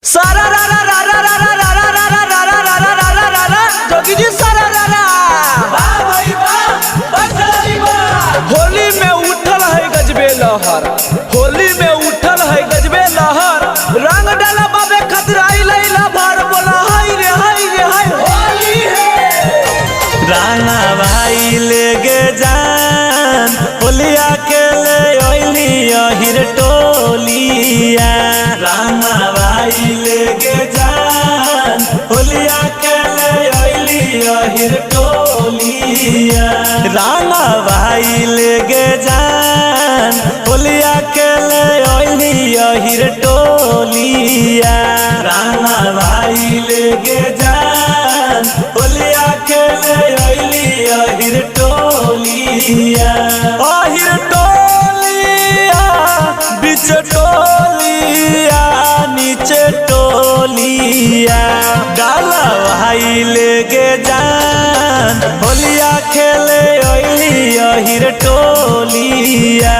सारा रा रा रा रा रा रा रा रा रा रा रा रा रा रा रा रा जोगी जी सारा रा रा वाह भाई वाह बसरी वाह। होली में उठल है गजबे लहर, होली में उठल है गजबे लहर। रंग डाला बाबे खतराई लैला भर बोला हाय रे हाय रे हाय होली है। राना भाई लेगे जान होलिया के ले ओइली अहिर टोलिया। राना भाई लेगे जान होलिया के ले ओइली अहिर टोलिया। राना भाई लेगे जान होलिया के ले ओइली अहिर टोलिया। राना भाई लेगे जान होलिया के ले ओइली अहिर टोलिया। अहिर टोलिया बीच टोलिया नीचे टोलिया। डाला भाई लेगे जान होलिया खेले ओइली अहिर टोलिया।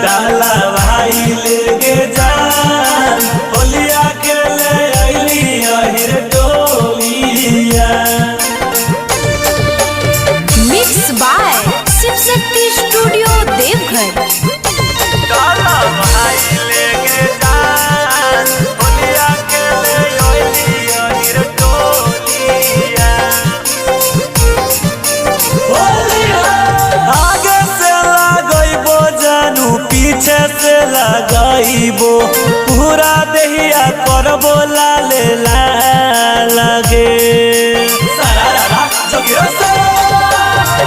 डाला भाई लेगे जान होलिया खेले ओइली अहिर टोलिया। Mix by Shiv Shakti studio Deoghar. डाला भाई लेगे जान होलिया के ले ओइली अहिर टोलिया। आगे से लगइबो जानू पीछे से लगइबो पूरा देहिया करबो लाले लागे।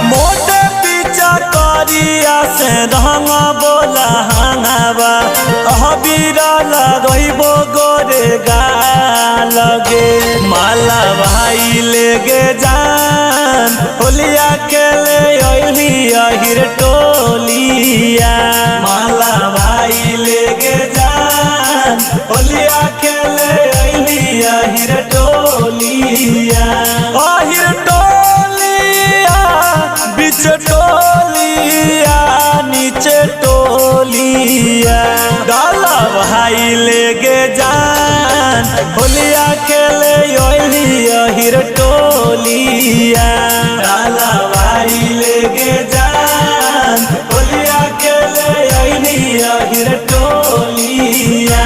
मोटे पीछा करिया से रंग बोला हंगावा अहबीरा लगइबो गोरे गा लगे। माला भाई लेगे जान होलिया के ले ओइली अहिर टोलिया। माला भाई लेगे जान होलिया के ले ओइली अहिर टोलिया। अहिर टोलिया बीच टोलिया नीचे टोलिया। डाला भाई लेगे जान होलिया के ले ओइली अहिर टोलिया। डाला भाई लेगे जान होलिया के ले ओइली अहिर टोलिया।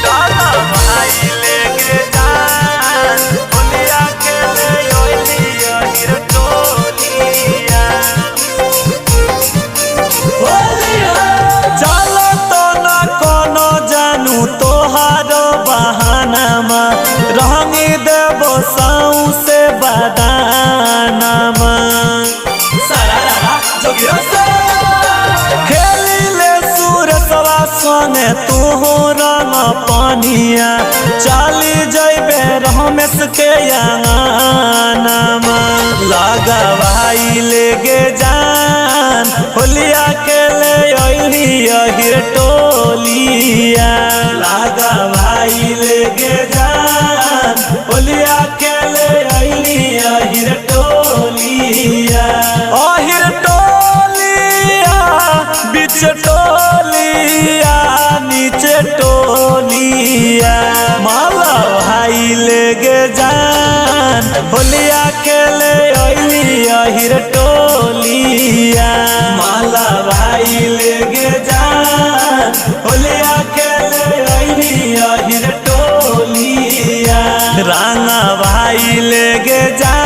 डाला भाई लेगे जान होलिया के ले ओइली अहिर टोलिया। चलो तो ना कोनो जानू तोहारो बहानामा रंगी देबो साऊ से बदानामा। खेली ले सूरसवा सोने तू रंग पानिया चाली जइबे रमेश के अंगनामा। लागा भाई लेगे जान होलिया के ले ओइली अहिर टोलिया। लागा भाई लेगे जान होलिया के ले ओइली अहिर टोलिया। अहिर टोलिया बीच टोलिया नीचे टोलिया। माला भाई लेगे जान होलिया के ले ओइली अहिर टोलिया। माला भाई लेगे जान होलिया के ले ओइली अहिर टोलिया। राना भाई लेगे जान